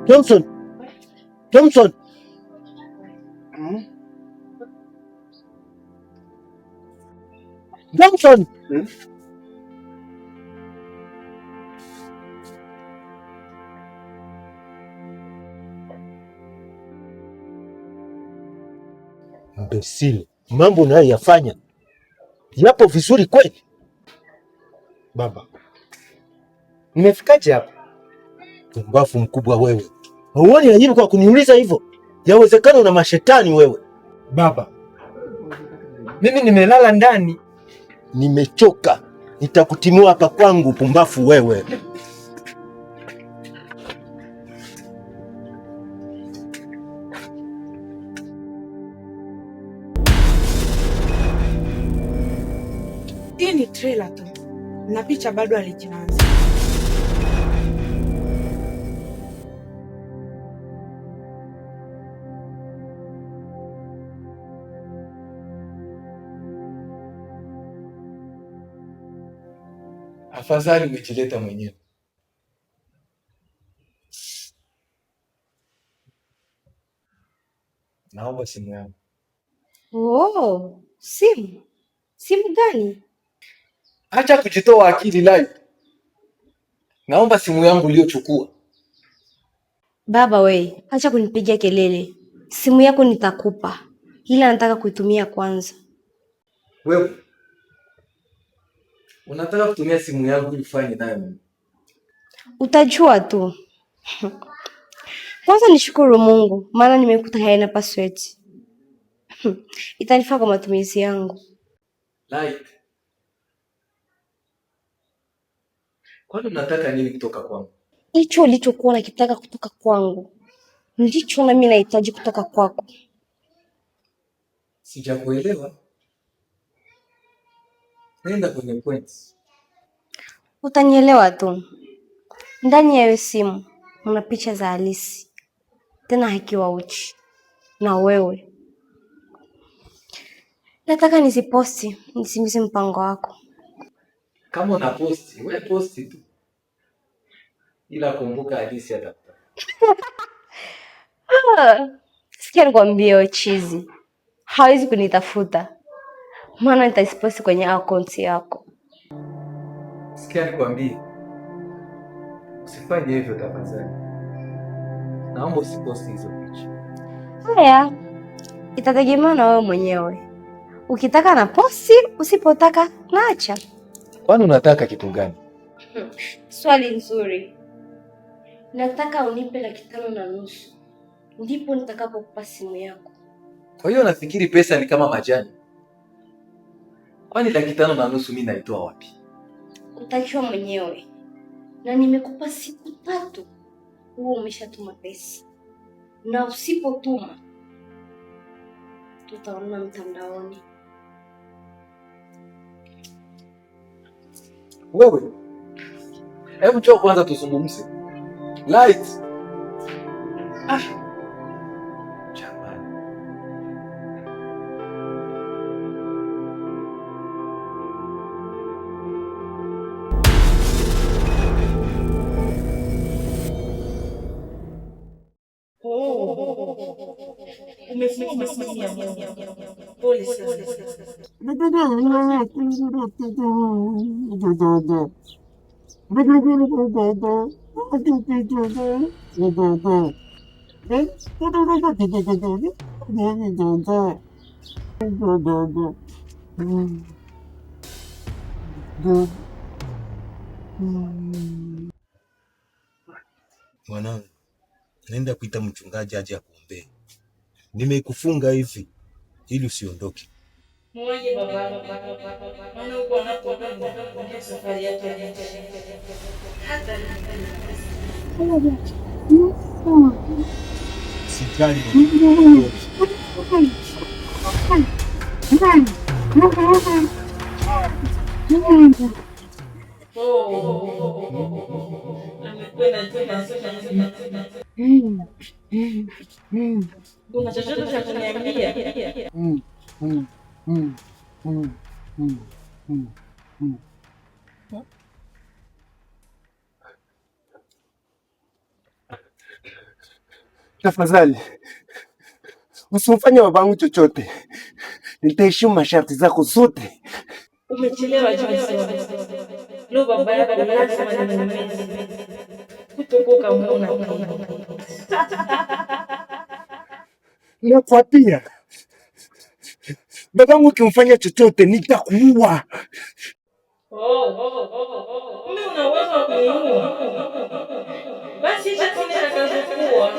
Thompson. Thompson. Thompson. Imbecile. Mambo unayoyafanya yapo vizuri kweli? Baba, nimefikaje hapa? Pumbavu mkubwa wewe. Hauoni aibu kwa kuniuliza hivyo? Yawezekana una mashetani wewe. Baba, mimi nimelala ndani. Nimechoka. Nitakutimua hapa kwangu, pumbavu wewe. Hii ni trailer tu na picha bado halijaanza. Afadhali umejileta mwenyewe. Naomba simu yangu. Oh, simu? Simu gani? Acha kujitoa akili live. Naomba simu yangu uliyochukua. Baba we, acha kunipigia kelele. Simu yako nitakupa, ila nataka kuitumia kwanza. Wewe unataka kutumia simu yangu ili ufanye nayo nini? Utajua tu. Kwanza nishukuru Mungu, maana nimekuta haina password. Itanifaa kwa matumizi yangu. Like. Kwani unataka nini kutoka kwangu? Hicho ulichokuwa unakitaka kutoka kwangu ndicho na mimi nahitaji kutoka kwako. Sijakuelewa. Nenda kwenye points. Utanielewa tu. Ndani ya hiyo simu una picha za halisi, tena hakiwa uchi na wewe. Nataka niziposti nisimize mpango wako. Kama una posti, wewe posti tu. Ila kumbuka halisi ya daktari. Sikia nikwambie wewe chizi. Hawezi kunitafuta. Maana nitaziposti kwenye akaunti yako. Sikia nikwambie. Usifanye hivyo tafadhali. Naomba usiposti hizo picha. Haya. Itategemea na wewe mwenyewe. Ukitaka na posti, usipotaka naacha. Kwani unataka kitu gani? Swali nzuri. Nataka unipe 5,500. Ndipo nitakapokupa simu yako. Kwa hiyo nafikiri pesa ni kama majani. Kwani 5,500 mimi naitoa wapi? Utajua mwenyewe. Na nimekupa siku 3. Huo umeshatuma pesa. Na usipotuma tutaona mtandaoni. Wewe. Hebu njoo kwanza tuzungumze. Light. Jamani. Pole sana. Mwanangu, naenda kuita mchungaji aje akuombee. Nimekufunga hivi ili usiondoke. Mwaje baba. Maana uko anapokwenda ndio safari yake. Hata Sijali. Una chochote cha kuniambia? Tafadhali usimfanye babangu chochote, nitaheshimu masharti zako zote. Umechelewa Johnson. Leo baba yako lazima nimweleze. Kutokoka umeona. Nakwambia babangu ukimfanya chochote nitakuua. Mimi una uwezo wa kuniua. Basi acha tunatakazokuwa.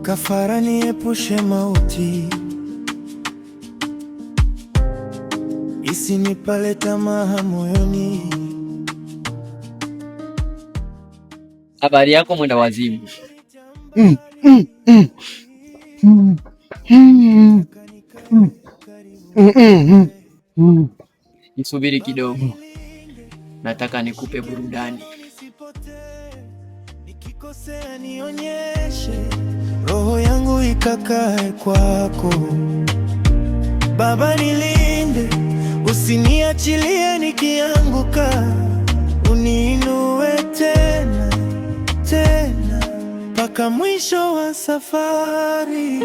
Kafara niepushe mauti, isinipale tamaa moyoni. Habari yako mwenda wazimu? Nisubiri kidogo, nataka nikupe burudani. Nikikosea nionyeshe, roho yangu ikakae kwako. Baba nilinde, usiniachilie nikianguka. Uniinue tena tena, mpaka mwisho wa safari.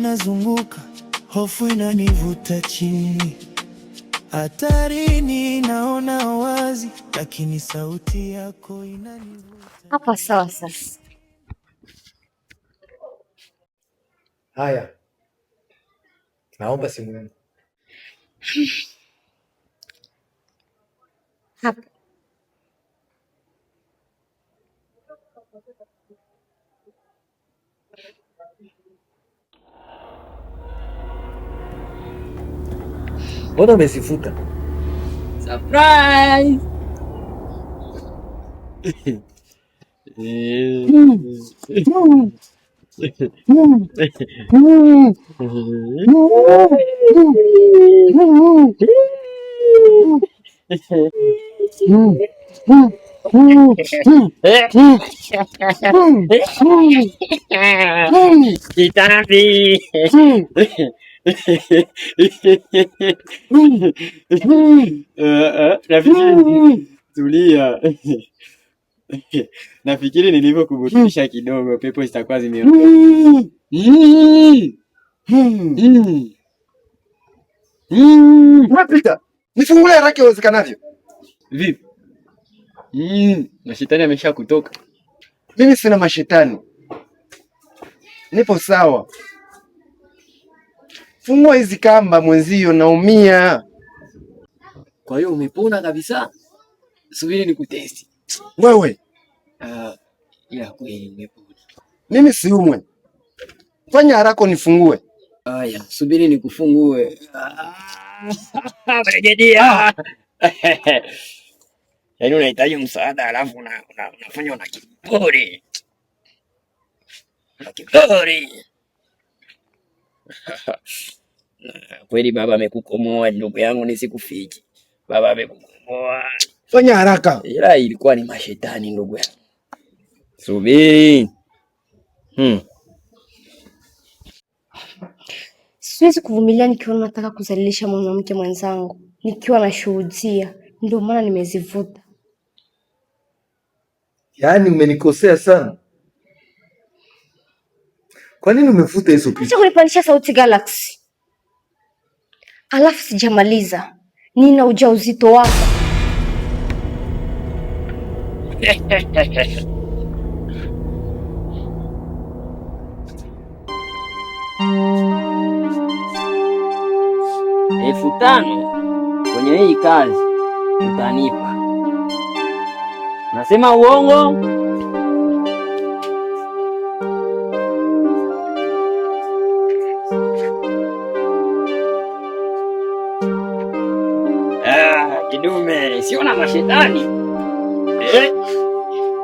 Nazunguka, hofu inanivuta chini, hatarini naona wazi, lakini sauti yako inanivuta. Hapa sawa sasa. Haya, naomba simu yangu. Hapa. Mbona umesifuta? Surprise! Kitambi. Tulia. Nafikiri nilivyokuburudisha kidogo, pepo zitakuwa zimeondoka. Unapita. Nifungulie haraka iwezekanavyo. Vipi? Mashetani amesha kutoka. Mimi sina mashetani, nipo sawa. Fungua hizi kamba mwenzio, naumia. Kwa hiyo umepona kabisa? Subiri nikutesti. Wewe ya kweli umepona. Mimi siumwe, fanya haraka unifungue. Aya, subiri nikufungue. Bregedia. Yaani unahitaji msaada alafu unafanya una kiburi. Una kiburi. Kweli baba amekukomoa ndugu yangu, nisikufiki. Baba amekukomoa. Fanya haraka. Ila ilikuwa ni mashetani ndugu yangu. Subiri. Siwezi kuvumilia nikiwa nataka kuzalilisha mwanamke mwenzangu, nikiwa nashuhudia, ndio maana nimezivuta. Yaani umenikosea sana. Kwa nini umefuta hizo picha? Acha kunipandisha sauti Galaxy. Alafu sijamaliza, nina ujauzito wako. $5,000 kwenye hii kazi utanipa. Nasema uongo? kidume, siona mashetani.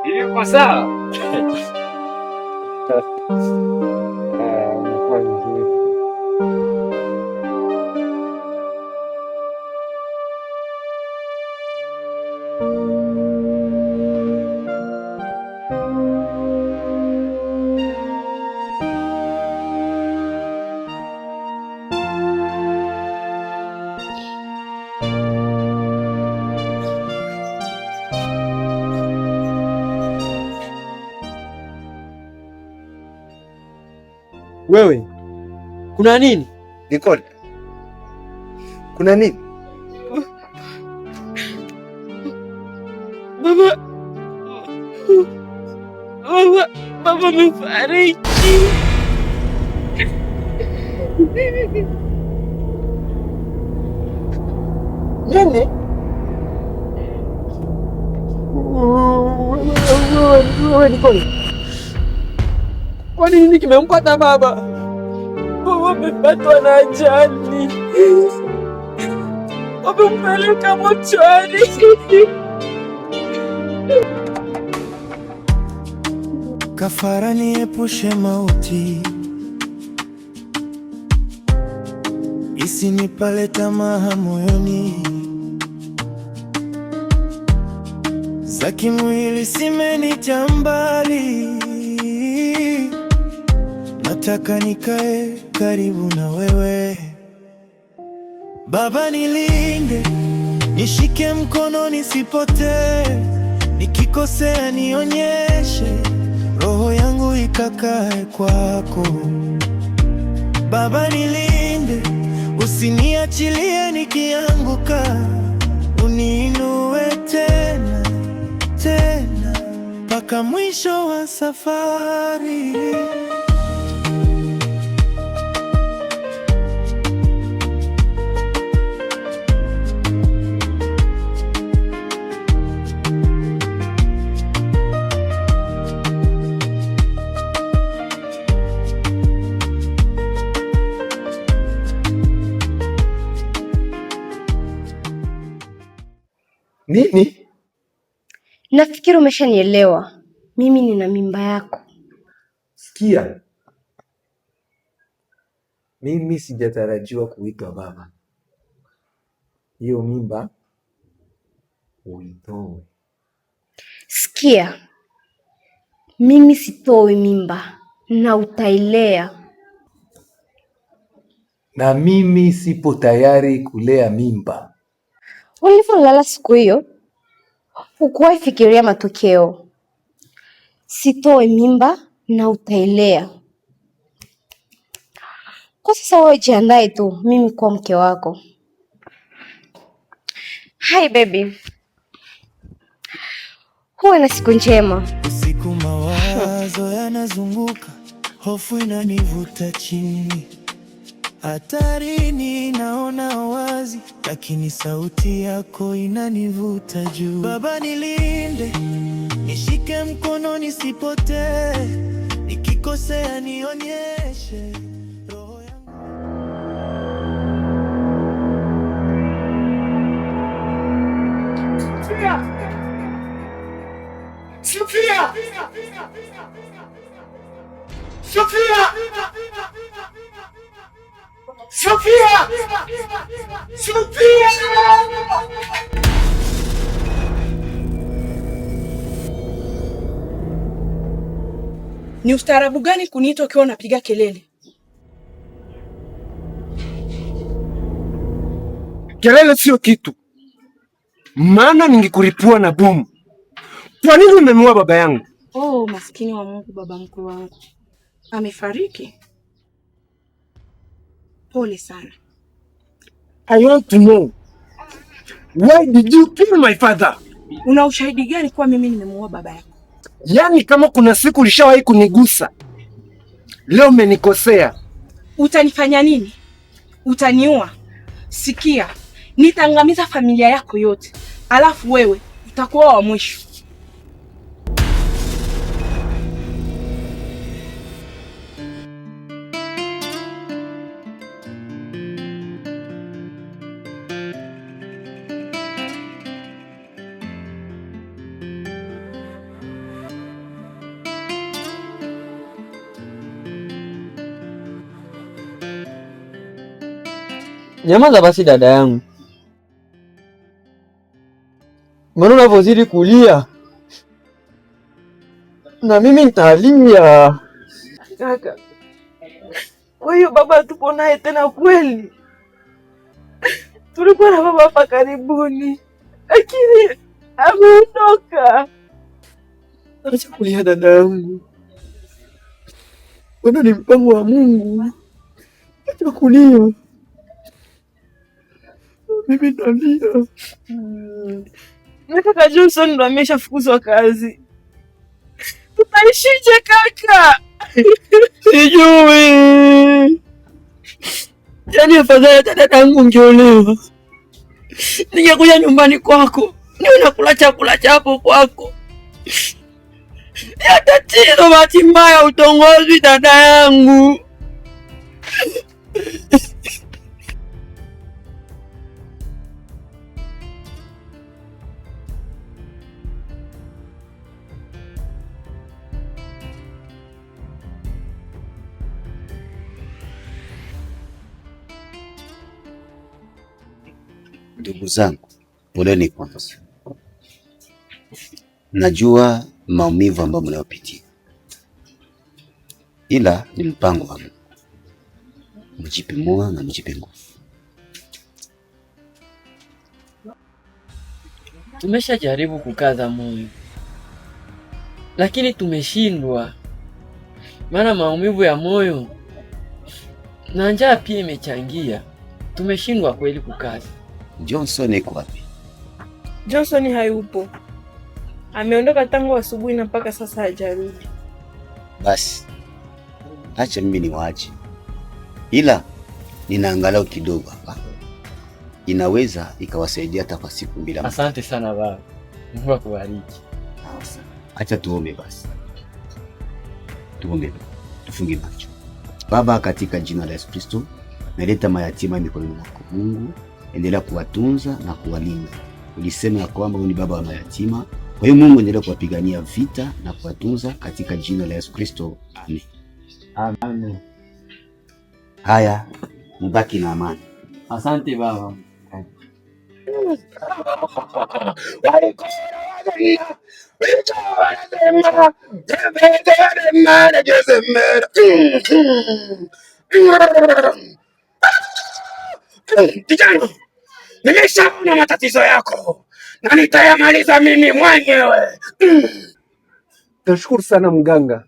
Ilikuwa sawa. Wewe, kuna nini? Nicole, kuna nini? Baba amefariki. Nini? Wewe Nicole, kwa nini kimempata baba? Baba amepatwa na ajali. Wamempeleka mochwari. Kafara niepushe mauti, isinipale tamaa moyoni, za kimwili simenita mbali, nataka nikae karibu na wewe. Baba nilinde, nishike mkono nisipotee, nikikosea nionyeshe, roho yangu ikakae kwako. Baba nilinde, usiniachilie nikianguka, uniinue tena tena mpaka mwisho wa safari. Nini? Nafikiri umeshanielewa. Mimi nina mimba yako. Sikia, mimi sijatarajiwa kuitwa baba. Hiyo mimba uitoe. Sikia, mimi sitoi mimba na utailea. Na mimi sipo tayari kulea mimba. Ulivyolala siku hiyo, hukuwahi fikiria matokeo. Sitoi mimba na utailea. Kwa sasa wewe jiandae tu, mimi kuwa mke wako. Hi baby. Huwa na siku njema. Usiku mawazo yanazunguka, hofu inanivuta chini, hatarini naona wazi, lakini sauti yako inanivuta juu. Baba nilinde, nishike mkono nisipotee, nikikosea nionyeshe, roho yangu. Sofia! Sofia! Sofia! Sofia! Ni ustaarabu gani kuniita ukiwa unapiga kelele? Kelele sio kitu, maana ningekuripua na bomu. Kwa nini umemuua baba yangu? Oh, maskini wa Mungu, baba mkuu wangu amefariki. Pole sana. I want to know, why did you kill my father? Una ushahidi gani kuwa mimi nimemuua baba yako? Yaani kama kuna siku ulishawahi kunigusa, leo umenikosea. Utanifanya nini? Utaniua? Sikia, nitaangamiza familia yako yote, alafu wewe utakuwa wa mwisho. Nyamaza basi dada yangu. Maana unavyozidi kulia na mimi nitalia. Kaka, kwa hiyo baba tupo naye tena kweli? Tulikuwa na baba hapa karibuni, lakini ameondoka. Acha kulia dada yangu, bwana ni mpango wa Mungu. Acha kulia, mimi nalia. Na kaka Johnson ndo ameshafukuzwa kazi, tutaishije kaka? Sijui. Yaani afadhali hata dadangu ungeolewa, ningekuja nyumbani kwako niwe nakula chakula chapo kwako. Ya tatizo bahati mbaya utongozi dada yangu. Ndugu zangu, poleni kwanza. Najua maumivu ambayo mnayopitia, ila ni mpango wa Mungu. Mjipe moyo na mjipe nguvu. Tumeshajaribu kukaza moyo, lakini tumeshindwa. Maana maumivu ya moyo na njaa pia imechangia. Tumeshindwa kweli kukaza. Johnson yuko wapi? Johnson hayupo, ameondoka tangu asubuhi na mpaka sasa hajarudi. Basi acha mimi niwaache, ila nina angalau kidogo hapa, inaweza ikawasaidia hata kwa siku mbili. Asante sana baba, Mungu akubariki. Acha tuombe basi. Tuombe, tufunge macho. Baba, katika jina la Yesu Kristo, naleta mayatima mikononi mwako. Mungu, endelea kuwatunza na kuwalinda. Ulisema ya kwamba wewe ni baba wa mayatima. Kwa hiyo Mungu, endelea kuwapigania vita na kuwatunza katika jina la Yesu Kristo. Amen. Amen. Haya, mbaki na amani. Asante baba. Kijana, nimeshaona matatizo yako na nitayamaliza mimi mwenyewe. Nashukuru sana mganga,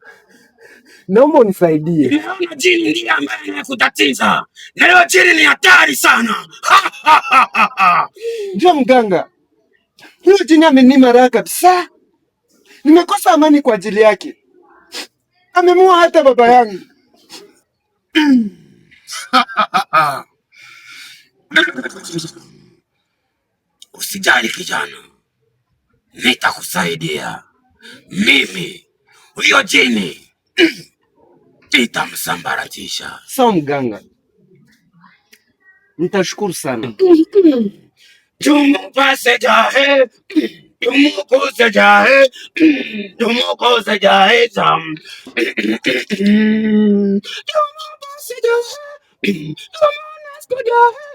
naomba unisaidie. Naona jini ndiye ambaye anakutatiza, na leo jini ni hatari sana. Ndio mganga, huyo jini amenima raha kabisa. Nimekosa amani kwa ajili yake, amemua hata baba yangu. Usijali kijana, nitakusaidia. Mimi huyo jini nitamsambaratisha. Sawa mganga, nitashukuru sana. Tumupase jahe, tumukuse jahe, tumukuse jahe sam. Tumupase jahe, tumunasko jahe.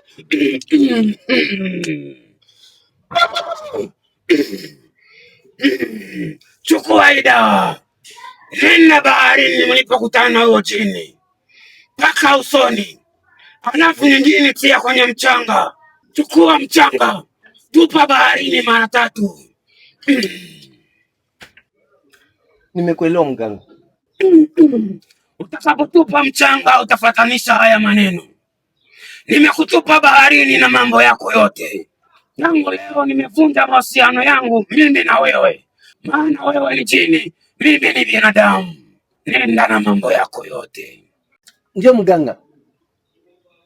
Chukua hii dawa, nenda baharini mlipokutana na huyo jini, paka usoni, halafu nyingine tia kwenye mchanga. Chukua mchanga, tupa baharini mara 3. Nimekuelewa mganga. Utakapotupa mchanga utafatanisha haya maneno: nimekutupa baharini na mambo yako yote. Tangu leo nimevunja mahusiano yangu mimi na wewe, maana wewe ni jini, mimi ni binadamu. Nenda na mambo yako yote. Ndio mganga,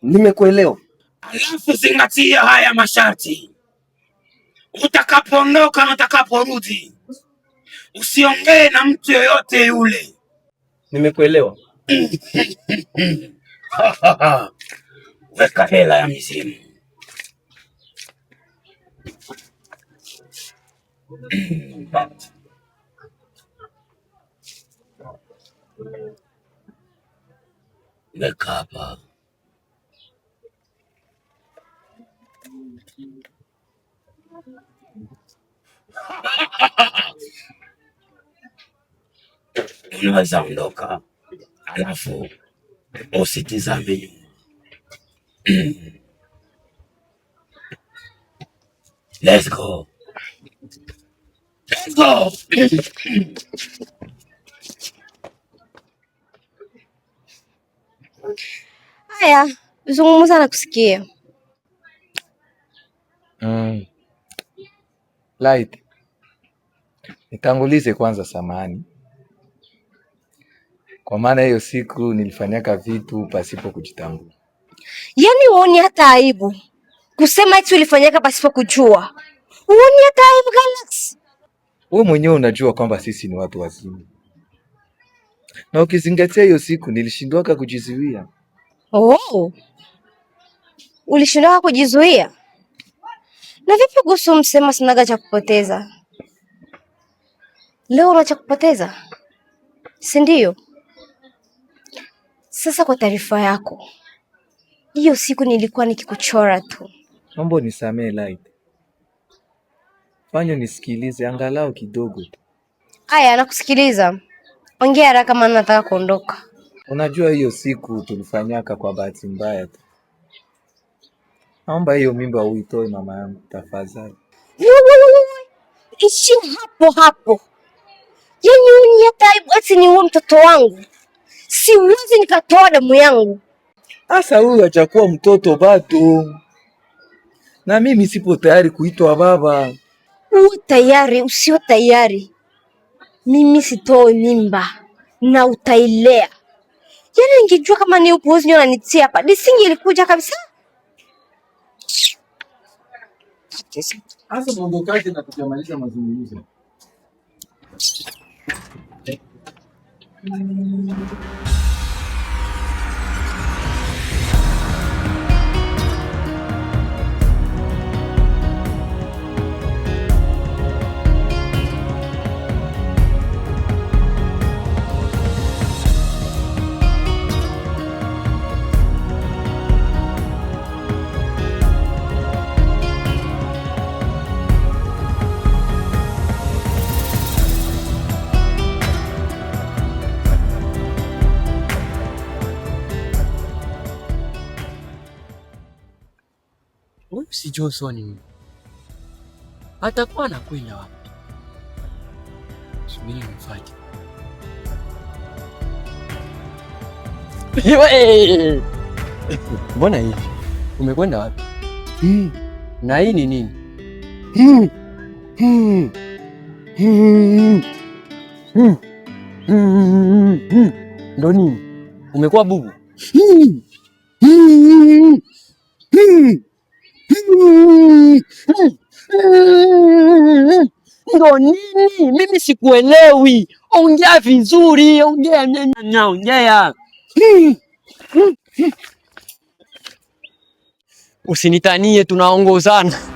nimekuelewa. Alafu zingatia haya masharti: utakapoondoka na utakaporudi, usiongee na mtu yoyote yule. Nimekuelewa. Weka hela ya mizimu. Weka hapa. Unaweza ondoka, alafu usitizame nyuma. Let's go. Let's go. Haya, zungumza na kusikia. Light. Nitangulize kwanza samani. Kwa maana hiyo siku nilifanyaka vitu pasipo kujitambua. Yaani uoni hata aibu kusema eti ulifanyaka pasipo kujua? Uoni hata aibu Galaxy? Wewe mwenyewe unajua kwamba sisi ni watu wazima. Na ukizingatia hiyo siku nilishindwaka kujizuia. Oh. Ulishindwaka kujizuia? Na vipi kuhusu msema sinaga cha kupoteza? Leo una cha kupoteza? Si ndio? Sasa kwa taarifa yako, hiyo siku nilikuwa nikikuchora tu. Mambo nisamee Light. Fanya nisikilize angalau kidogo tu. Aya, nakusikiliza. Ongea haraka maana nataka kuondoka. Unajua hiyo siku tulifanyaka kwa bahati mbaya tu. Naomba hiyo mimba uitoe mama yangu tafadhali. Ishi hapo hapo. Yaani uni hata aibu eti ni uwe mtoto wangu. Siwezi nikatoa damu yangu. Sasa huyu hajakuwa mtoto bado. Na mimi sipo tayari kuitwa baba. Uwe tayari, usio tayari. Mimi sitoi mimba na utailea. Yaani ningejua kama ni upuuzi ndio unanitia hapa, nisingelikuja kabisa. Sasa mwondokaje na tujamaliza mazungumzo? Si Johnson huyu. Atakuwa anakwenda wapi? Subiri nimfuate. Mbona hivi? Umekwenda wapi? Na hii ni nini? Ndo nini? Umekuwa bubu? Ndo nini? Mimi sikuelewi. Ongea vizuri, ongea ongea. Usinitanie, tunaongozana.